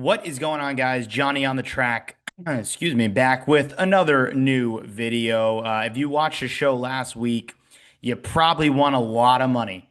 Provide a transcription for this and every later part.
What is going on, guys? Johnny on the track. Excuse me, back with another new video. If you watched the show last week, you probably won a lot of money.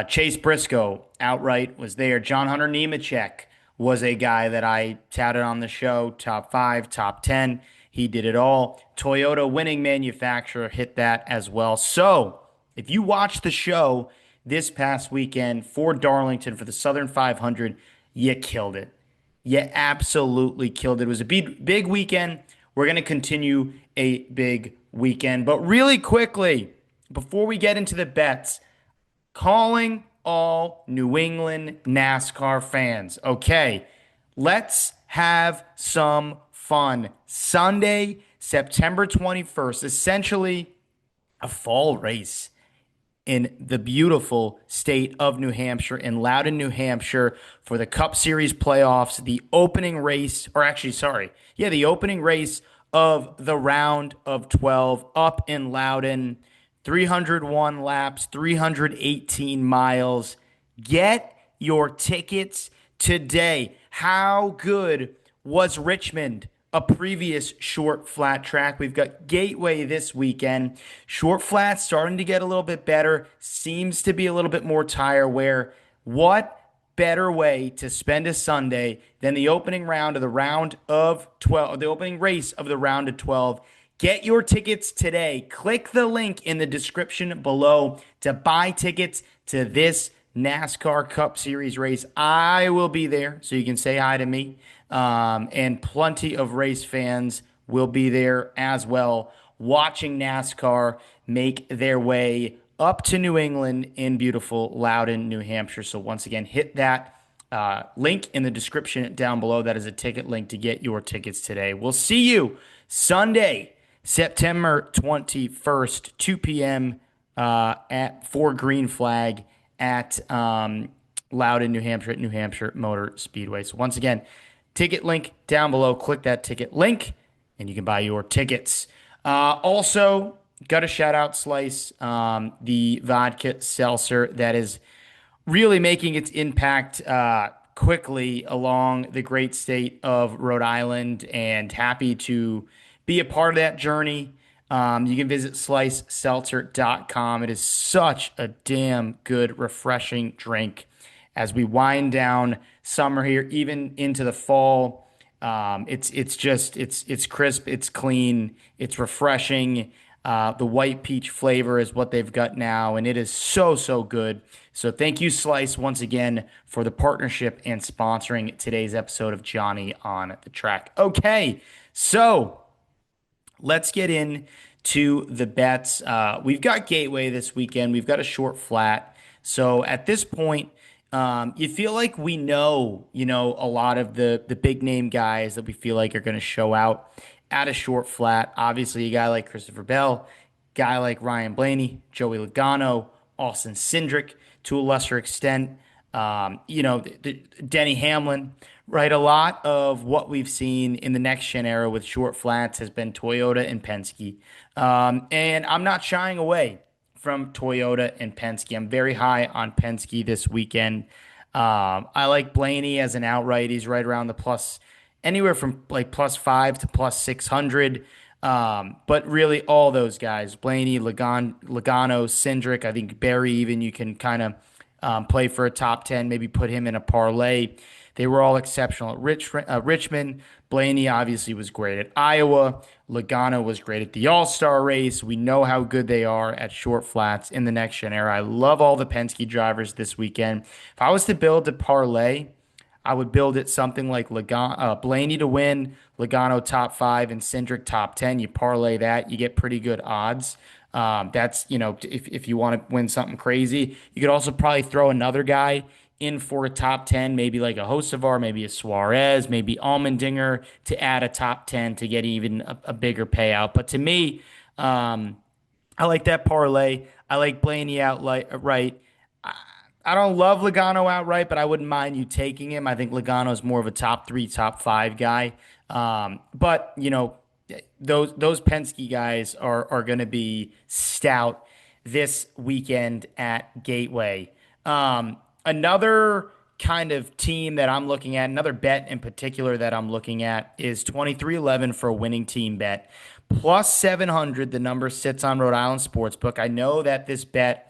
Chase Briscoe outright was there. John Hunter Nemechek was a guy that I touted on the show. Top five, top 10. He did it all. Toyota winning manufacturer hit that as well. So if you watched the show this past weekend for Darlington for the Southern 500, you killed it. You absolutely killed it. It was a big weekend. We're going to continue a big weekend. But really quickly, before we get into the bets, calling all New England NASCAR fans. Okay, let's have some fun. Sunday, September 21st, essentially a fall race in the beautiful state of New Hampshire, in Loudon, New Hampshire, for the Cup Series playoffs, the opening race, or actually, sorry, yeah, the opening race of the round of 12 up in Loudon, 301 laps, 318 miles. Get your tickets today. How good was Richmond, a previous short flat track? We've got Gateway this weekend. Short flat starting to get a little bit better, seems to be a little bit more tire wear. What better way to spend a Sunday than the opening round of the round of 12, the opening race of the round of 12? Get your tickets today. Click the link in the description below to buy tickets to this NASCAR Cup Series race. I will be there, so you can say hi to me. And plenty of race fans will be there as well, watching NASCAR make their way up to New England in beautiful Loudon, New Hampshire. So once again, hit that link in the description down below. That is a ticket link to get your tickets today. We'll see you Sunday, September 21st, 2 p.m. For Green Flag at Loudon, New Hampshire, at New Hampshire Motor Speedway. So once again, ticket link down below. Click that ticket link, and you can buy your tickets. Also, got a shout out Slice, the vodka seltzer that is really making its impact quickly along the great state of Rhode Island, and happy to be a part of that journey. You can visit sliceseltzer.com. It is such a damn good, refreshing drink as we wind down summer here, even into the fall. It's crisp, it's clean, it's refreshing. The white peach flavor is what they've got now, and it is so good. So thank you, Slice, once again for the partnership and sponsoring today's episode of Johnny on the Track. Okay, so let's get into the bets. We've got Gateway this weekend. We've got a short flat. So at this point, you feel like we know, a lot of the big name guys that we feel like are going to show out at a short flat. Obviously, a guy like Christopher Bell, guy like Ryan Blaney, Joey Logano, Austin Cindric to a lesser extent, Denny Hamlin, right? A lot of what we've seen in the next gen era with short flats has been Toyota and Penske. And I'm not shying away from Toyota and Penske. I'm very high on Penske this weekend. I like Blaney as an outright. He's right around the plus, anywhere from like +5 to +600. But really, all those guys, Blaney, Logano, Cindric, I think Barry, even you can kind of play for a top 10, maybe put him in a parlay. They were all exceptional at Richmond. Blaney obviously was great at Iowa. Logano was great at the All-Star race. We know how good they are at short flats in the next gen era. I love all the Penske drivers this weekend. If I was to build a parlay, I would build it something like Blaney to win, Logano top 5, and Cindric top 10. You parlay that, you get pretty good odds. That's, if you want to win something crazy. You could also probably throw another guy in for a top 10, maybe like a Hocevar, maybe a Suarez, maybe Allmendinger to add a top 10 to get even a bigger payout. But to me, I like that parlay. I like Blaney right. I don't love Logano outright, but I wouldn't mind you taking him. I think Logano is more of a top 3, top 5 guy. But those Penske guys are going to be stout this weekend at Gateway. Another kind of team that I'm looking at, another bet in particular that I'm looking at is 23-11 for a winning team bet. Plus 700, the number sits on Rhode Island Sportsbook. I know that this bet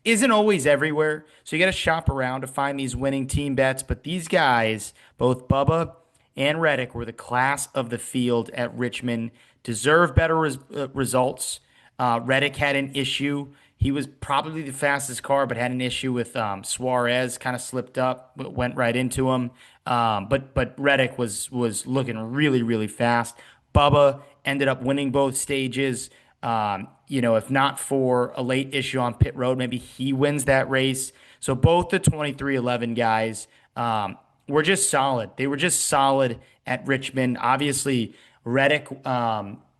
isn't always everywhere, so you got to shop around to find these winning team bets. But these guys, both Bubba and Reddick, were the class of the field at Richmond, deserve better results. Reddick had an issue. He was probably the fastest car, but had an issue with Suarez. Kind of slipped up, went right into him. But Reddick was looking really fast. Bubba ended up winning both stages. If not for a late issue on pit road, maybe he wins that race. So both the 23-11 guys were just solid. They were just solid at Richmond. Obviously, Reddick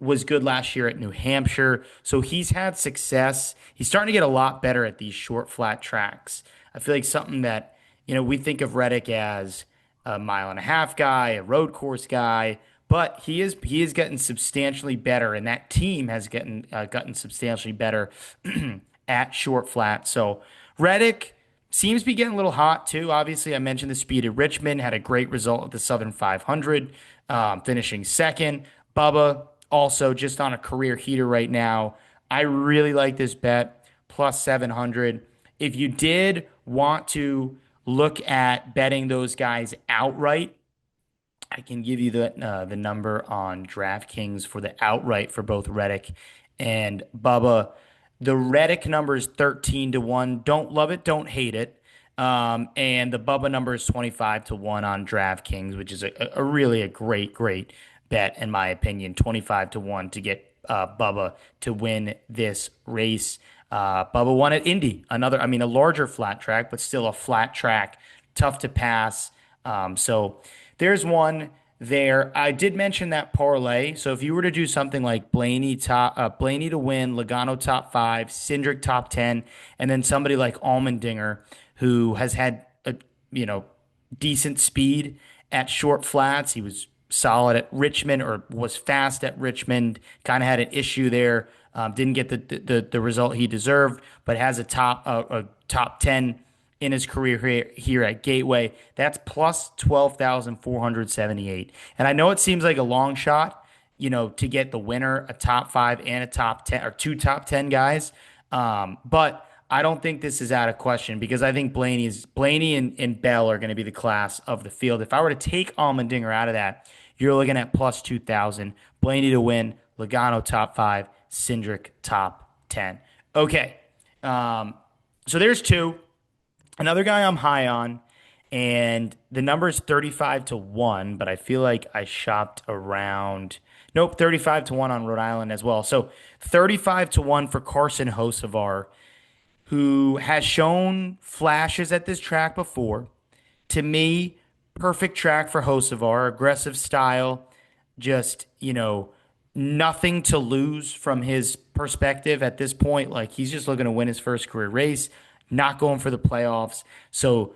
was good last year at New Hampshire. So he's had success. He's starting to get a lot better at these short, flat tracks. I feel like something that, we think of Reddick as a mile and a half guy, a road course guy, but he is getting substantially better, and that team has gotten substantially better at short flat. So Reddick seems to be getting a little hot too. Obviously, I mentioned the speed at Richmond, had a great result at the Southern 500, finishing second. Bubba also just on a career heater right now. I really like this bet, plus 700. If you did want to look at betting those guys outright, I can give you the number on DraftKings for the outright for both Reddick and Bubba. The Reddick number is 13-1. Don't love it, don't hate it. And the Bubba number is 25-1 on DraftKings, which is a really a great bet in my opinion. 25-1 to get Bubba to win this race. Bubba won at Indy, a larger flat track, but still a flat track, tough to pass. So there's one there. I did mention that parlay. So if you were to do something like Blaney to win, Logano top five, Cindric top 10, and then somebody like Allmendinger, who has had a decent speed at short flats. He was solid at Richmond, or was fast at Richmond. Kind of had an issue there. Didn't get the result he deserved, but has a top 10 in his career here at Gateway. That's plus 12,478. And I know it seems like a long shot, to get the winner, a top five and a top 10, or two top 10 guys. But I don't think this is out of question, because I think Blaney and Bell are going to be the class of the field. If I were to take Allmendinger out of that, you're looking at plus 2,000. Blaney to win, Logano top five, Cindric top 10. Okay. So there's two. Another guy I'm high on, and the number is 35-1, but I feel like I shopped around. Nope, 35-1 on Rhode Island as well. So 35-1 for Carson Hocevar, who has shown flashes at this track before. To me, perfect track for Hocevar, aggressive style, just, nothing to lose from his perspective at this point. Like, he's just looking to win his first career race, not going for the playoffs. So,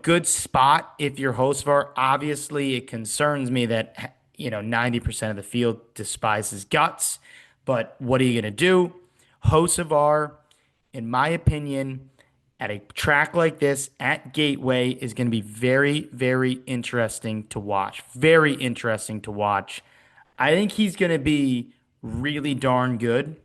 good spot if you're Hocevar. Obviously, it concerns me that, 90% of the field despises guts, but what are you going to do? Hocevar, in my opinion, at a track like this at Gateway, is going to be very interesting to watch. Very interesting to watch. I think he's going to be really darn good,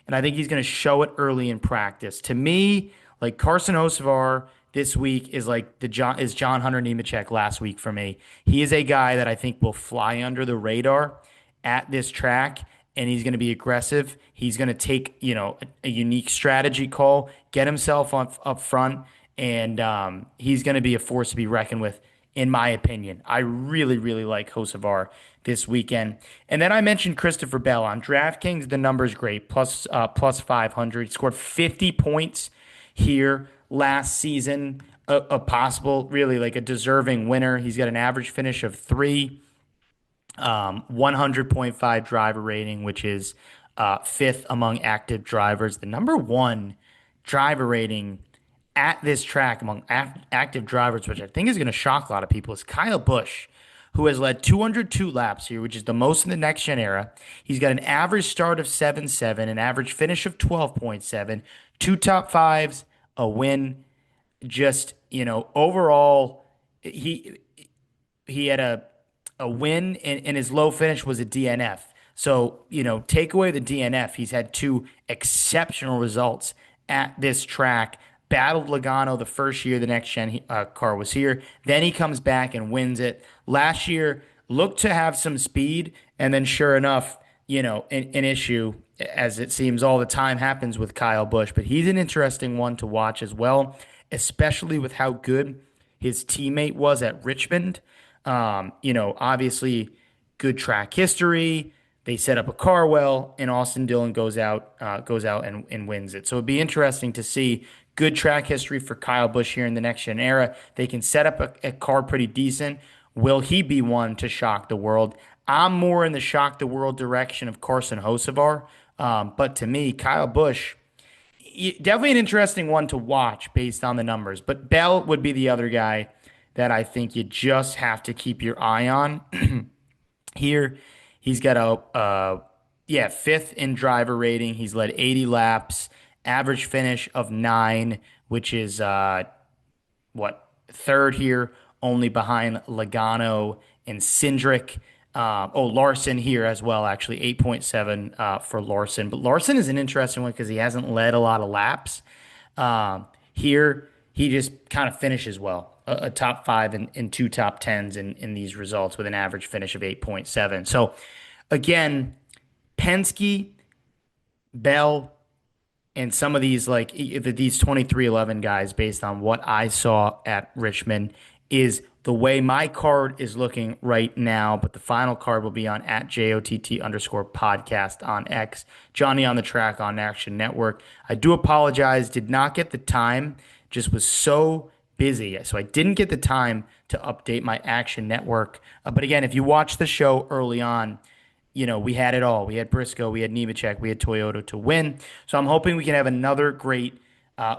and I think he's going to show it early in practice. To me, like, Carson Hocevar this week is like John Hunter Nemechek last week for me. He is a guy that I think will fly under the radar at this track, and he's going to be aggressive. He's going to take, a unique strategy call, get himself up front, and he's going to be a force to be reckoned with, in my opinion. I really like Hocevar this weekend. And then I mentioned Christopher Bell on DraftKings. The number is great, plus 500. He scored 50 points here last season. A possible, really like a deserving winner. He's got an average finish of 3. 100.5 driver rating, which is fifth among active drivers. The number one driver rating at this track among active drivers, which I think is going to shock a lot of people, is Kyle Busch, who has led 202 laps here, which is the most in the next gen era. He's got an average start of 7.7, an average finish of 12.7, two top fives, a win. Just, overall, he he had a win and his low finish was a DNF. So, take away the DNF. He's had two exceptional results at this track. Battled Logano the first year the next gen car was here. Then he comes back and wins it. Last year, looked to have some speed, and then sure enough, an issue, as it seems all the time happens with Kyle Busch. But he's an interesting one to watch as well, especially with how good his teammate was at Richmond. Obviously, good track history. They set up a car well, and Austin Dillon goes out and wins it. So it'd be interesting to see good track history for Kyle Busch here in the next gen era. They can set up a car pretty decent. Will he be one to shock the world? I'm more in the shock the world direction of Carson Hocevar. But to me, Kyle Busch, definitely an interesting one to watch based on the numbers. But Bell would be the other guy that I think you just have to keep your eye on. Here, he's got fifth in driver rating. He's led 80 laps, average finish of 9, which is third here, only behind Logano and Cindric. Larson here as well, actually 8.7 for Larson. But Larson is an interesting one because he hasn't led a lot of laps. Here, he just kind of finishes well, a top five and two top tens in these results with an average finish of 8.7. So, again, Penske, Bell, and some of these, like these 2311 guys, based on what I saw at Richmond, is the way my card is looking right now. But the final card will be on at JOTT_podcast on X, Johnny on the Track on Action Network. I do apologize, did not get the time, just was so busy. So I didn't get the time to update my Action Network. But again, if you watch the show early on, we had it all. We had Briscoe, we had Nemechek, we had Toyota to win. So I'm hoping we can have another great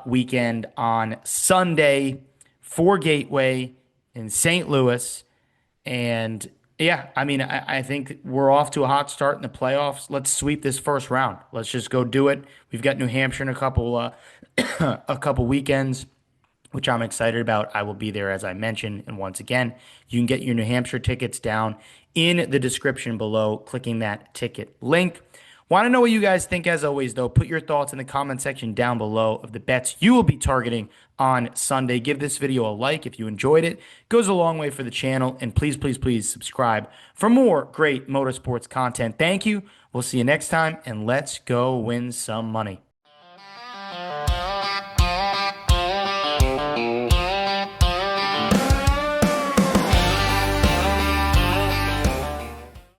weekend on Sunday for Gateway in St. Louis. And yeah, I think we're off to a hot start in the playoffs. Let's sweep this first round. Let's just go do it. We've got New Hampshire in a couple a couple weekends, which I'm excited about. I will be there, as I mentioned. And once again, you can get your New Hampshire tickets down in the description below, clicking that ticket link. Want to know what you guys think? As always, though, put your thoughts in the comment section down below of the bets you will be targeting on Sunday. Give this video a like if you enjoyed it. It goes a long way for the channel. And please, please, please subscribe for more great motorsports content. Thank you. We'll see you next time, and let's go win some money.